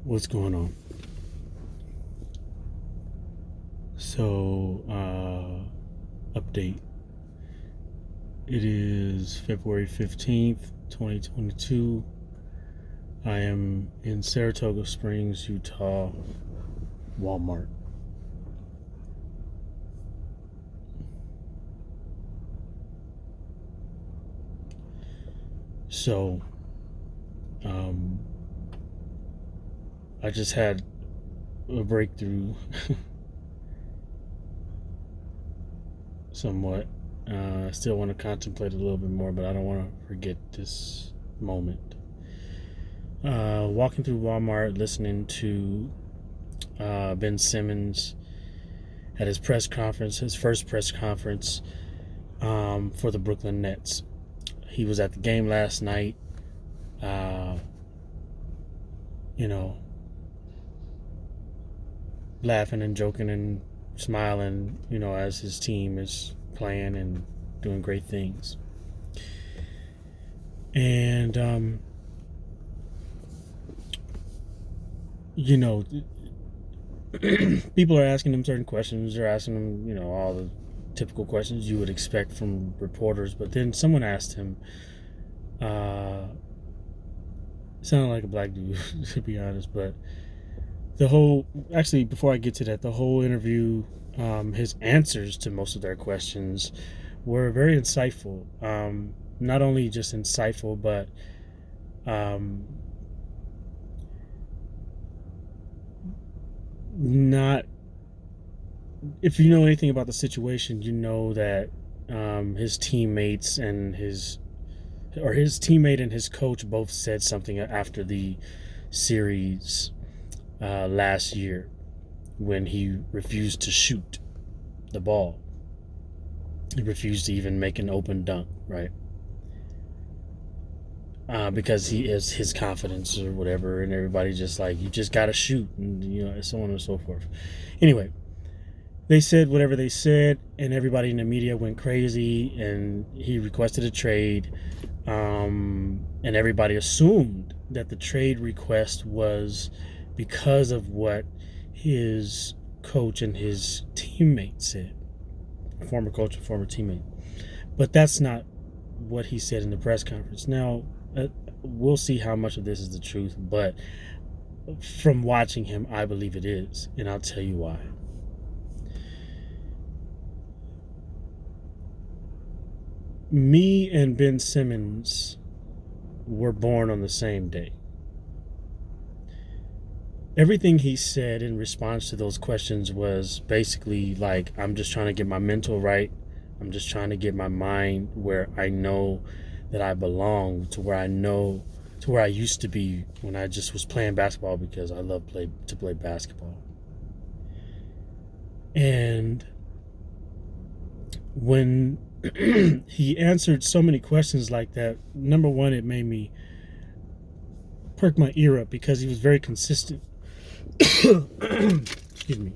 What's going on? So, update. It is February 15th, 2022. I am in Saratoga Springs, Utah, Walmart. So, I just had a breakthrough, somewhat. I still want to contemplate a little bit more, but I don't want to forget this moment. Walking through Walmart, listening to Ben Simmons at his press conference, his first press conference for the Brooklyn Nets. He was at the game last night, you know, laughing and joking and smiling, as his team is playing and doing great things. And, people are asking him certain questions. They're asking him, all the typical questions you would expect from reporters. But then someone asked him, sounded like a black dude, to be honest. But before I get to that, the whole interview, his answers to most of their questions were very insightful. Not only just insightful, but not. If you know anything about the situation, you know that his teammates and his teammate and his coach both said something after the series last year when he refused to shoot the ball. He refused to even make an open dunk, right? Because he is his confidence or whatever, and everybody's just like, you just gotta shoot, and so on and so forth. Anyway, they said whatever they said, and everybody in the media went crazy, and he requested a trade, and everybody assumed that the trade request was because of what his coach and his teammate said, former coach and former teammate. But that's not what he said in the press conference. Now, we'll see how much of this is the truth, but from watching him, I believe it is, and I'll tell you why. Me and Ben Simmons were born on the same day. Everything he said in response to those questions was basically like, I'm just trying to get my mental right. I'm just trying to get my mind where I know that I belong, to where I used to be when I just was playing basketball because I love to play basketball. And when he answered so many questions like that, number one, it made me perk my ear up because he was very consistent. Excuse me.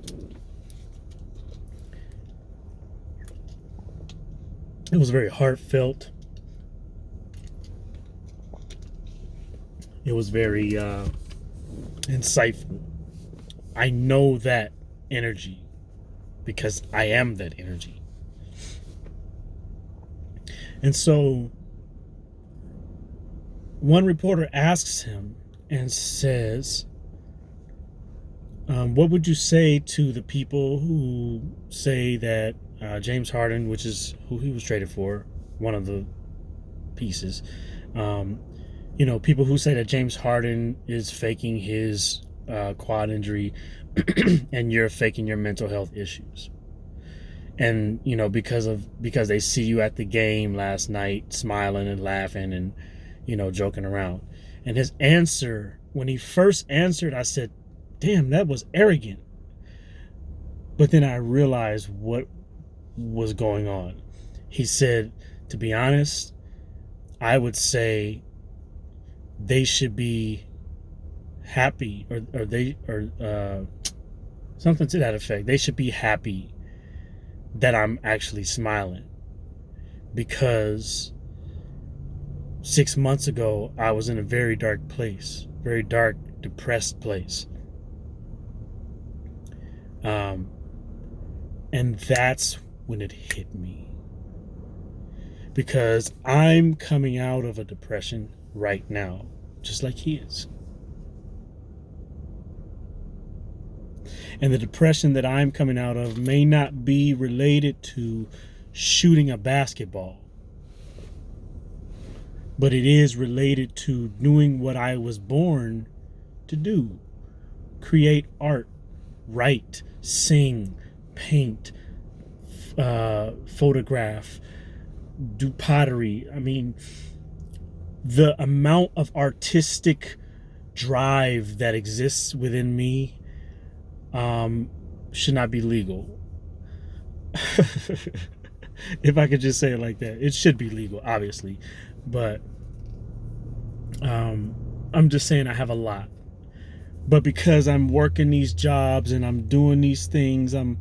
It was very heartfelt. It was very insightful. I know that energy because I am that energy. And so one reporter asks him and says, what would you say to the people who say that James Harden, which is who he was traded for, one of the pieces, people who say that James Harden is faking his quad injury and you're faking your mental health issues? And, because they see you at the game last night smiling and laughing and, joking around. And his answer, when he first answered, I said, damn, that was arrogant. But then I realized what was going on. He said, to be honest, I would say they should be happy or something to that effect. They should be happy that I'm actually smiling, because 6 months ago I was in a very dark place. very dark, depressed place. And that's when it hit me. Because I'm coming out of a depression right now, just like he is. And the depression that I'm coming out of may not be related to shooting a basketball, but it is related to doing what I was born to do: create art, write, sing, paint, photograph, do pottery. I mean, the amount of artistic drive that exists within me should not be legal. If I could just say it like that. It should be legal, obviously, but I'm just saying I have a lot. But because I'm working these jobs and I'm doing these things, I'm,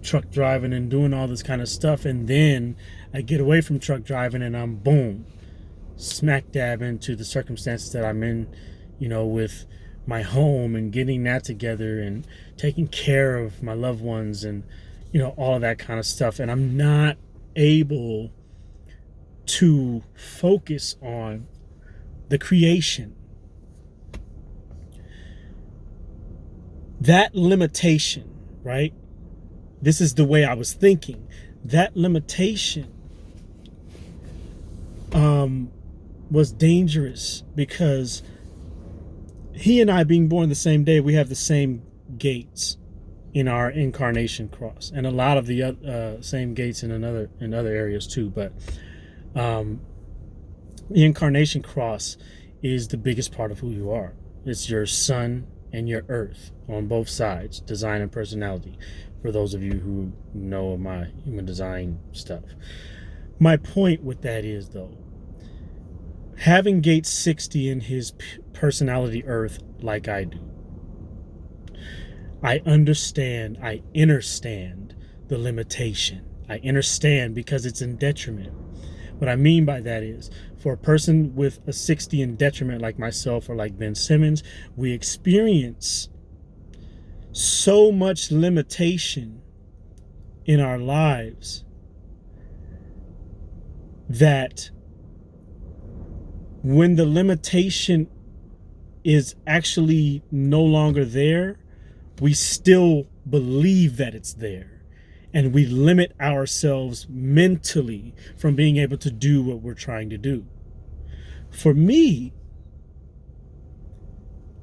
truck driving and doing all this kind of stuff, and then I get away from truck driving and I'm boom, smack dab into the circumstances that I'm in, with my home and getting that together and taking care of my loved ones and, all of that kind of stuff. And I'm not able to focus on the creation. That limitation, right? This is the way I was thinking. That limitation was dangerous, because he and I, being born the same day, we have the same gates in our incarnation cross, and a lot of the same gates in other areas too. But the incarnation cross is the biggest part of who you are. It's your sun and your earth on both sides, design and personality, for those of you who know my human design stuff. My point with that is, though, having gate 60 in his personality earth like I do, I understand, I understand the limitation. I understand because it's in detriment. What I mean by that is, for a person with a 60 in detriment like myself or like Ben Simmons, we experience so much limitation in our lives that when the limitation is actually no longer there, we still believe that it's there, and we limit ourselves mentally from being able to do what we're trying to do. For me,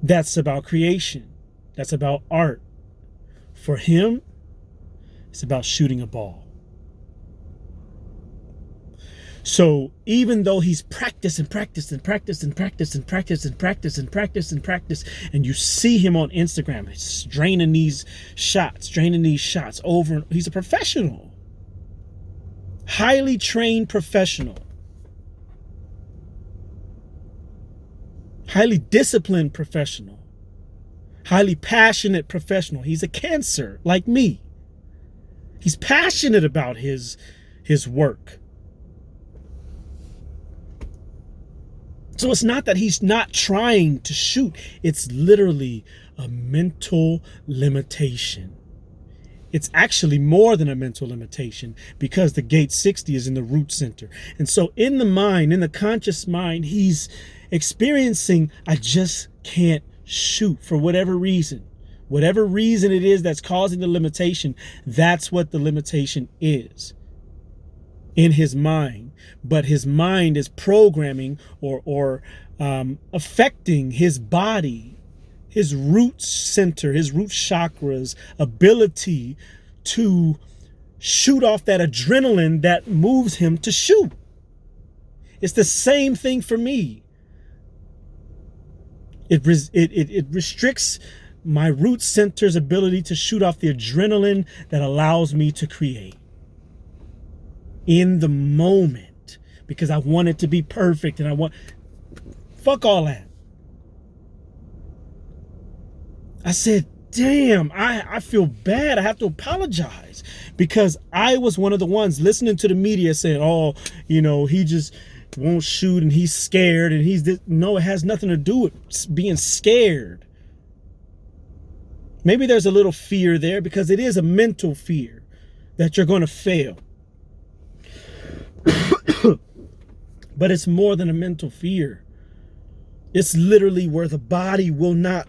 that's about creation. That's about art. For him, it's about shooting a ball. So even though he's practiced, and you see him on Instagram, he's draining these shots over, he's a professional, highly trained professional, highly disciplined professional, highly passionate professional. He's a Cancer like me. He's passionate about his work. So it's not that he's not trying to shoot. It's literally a mental limitation. It's actually more than a mental limitation, because the gate 60 is in the root center. And so in the mind, in the conscious mind, he's experiencing, I just can't shoot for whatever reason. Whatever reason it is that's causing the limitation, that's what the limitation is in his mind. But his mind is programming or affecting his body, his root center, his root chakra's ability to shoot off that adrenaline that moves him to shoot. It's the same thing for me. It restricts my root center's ability to shoot off the adrenaline that allows me to create in the moment, because I want it to be perfect, and fuck all that. I said, damn, I feel bad. I have to apologize, because I was one of the ones listening to the media saying, oh, he just, won't shoot and he's scared and he's this. No, it has nothing to do with being scared. Maybe there's a little fear there because it is a mental fear that you're going to fail. But it's more than a mental fear. It's literally where the body will not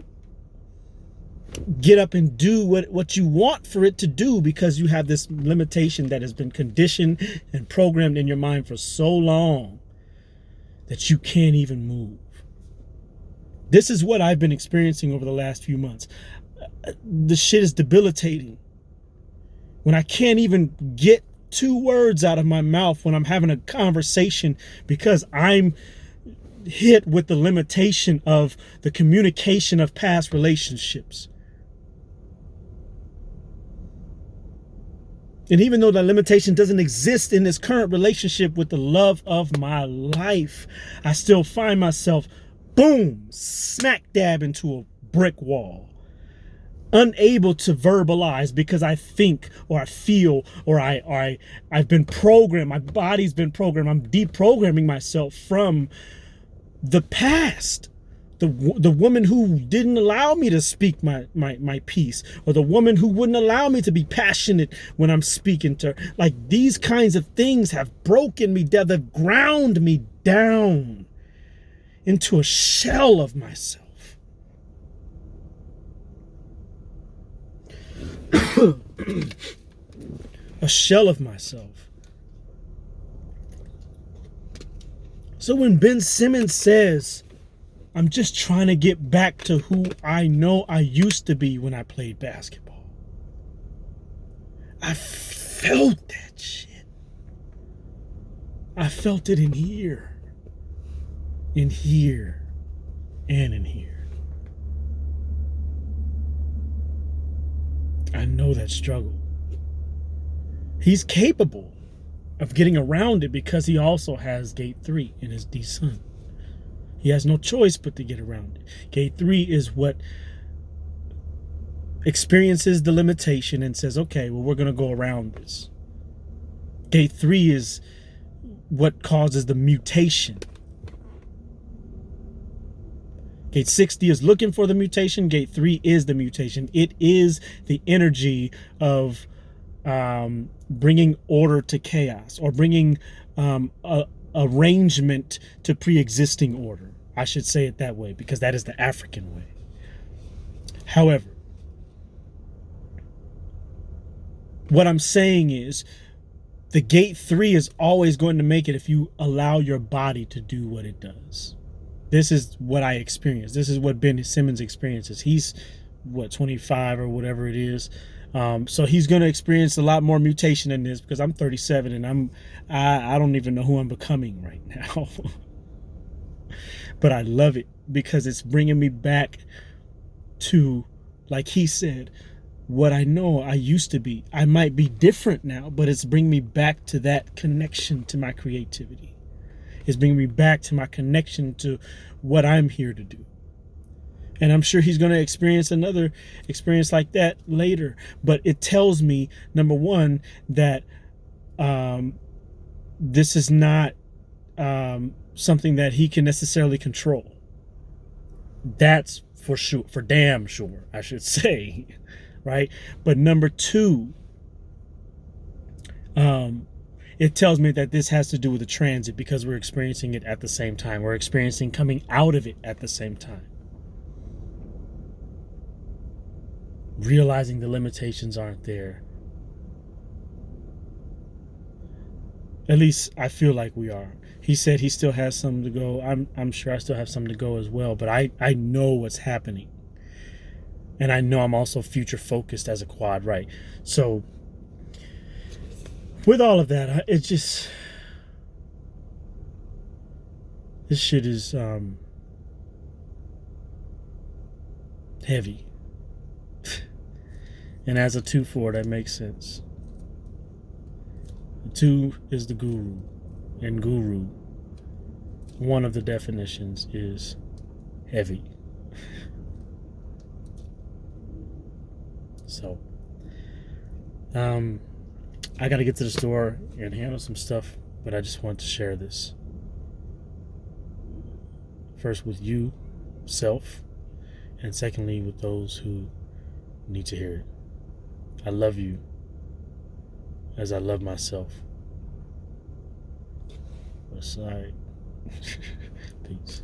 get up and do what you want for it to do because you have this limitation that has been conditioned and programmed in your mind for so long that you can't even move. This is what I've been experiencing over the last few months. The shit is debilitating. When I can't even get 2 words out of my mouth when I'm having a conversation because I'm hit with the limitation of the communication of past relationships. And even though that limitation doesn't exist in this current relationship with the love of my life, I still find myself, boom, smack dab into a brick wall. Unable to verbalize because I think or I feel or I've been programmed. My body's been programmed. I'm deprogramming myself from the past. The woman who didn't allow me to speak my piece, or the woman who wouldn't allow me to be passionate when I'm speaking to her. Like, these kinds of things have broken me down. They've ground me down into a shell of myself. A shell of myself. So when Ben Simmons says, I'm just trying to get back to who I know I used to be when I played basketball, I felt that shit. I felt it in here, and in here. I know that struggle. He's capable of getting around it because he also has gate 3 in his D sun. He has no choice but to get around it. Gate 3 is what experiences the limitation and says, okay, well, we're going to go around this. Gate 3 is what causes the mutation. Gate 60 is looking for the mutation. Gate 3 is the mutation. It is the energy of bringing order to chaos, or bringing arrangement to pre-existing order. I should say it that way because that is the African way. However, what I'm saying is the gate 3 is always going to make it if you allow your body to do what it does. This is what I experience. This is what Ben Simmons experiences. He's, 25 or whatever it is. So he's going to experience a lot more mutation in this because I'm 37 and I don't even know who I'm becoming right now. But I love it because it's bringing me back to, like he said, what I know I used to be. I might be different now, but it's bringing me back to that connection to my creativity. It's bringing me back to my connection to what I'm here to do. And I'm sure he's going to experience another experience like that later. But it tells me, number one, that this is not something that he can necessarily control. That's for sure, for damn sure, I should say. Right? But number two, it tells me that this has to do with the transit because we're experiencing it at the same time. We're experiencing coming out of it at the same time. Realizing the limitations aren't there. At least I feel like we are. He said he still has some to go. I'm sure I still have some to go as well, but I know what's happening. And I know I'm also future focused as a quad, right? So with all of that, it just, this shit is heavy. And as a 2-4, that makes sense. The 2 is the guru. And guru, one of the definitions is heavy. So, I got to get to the store and handle some stuff, but I just want to share this. First with you, self, and secondly with those who need to hear it. I love you as I love myself. West Side. Peace.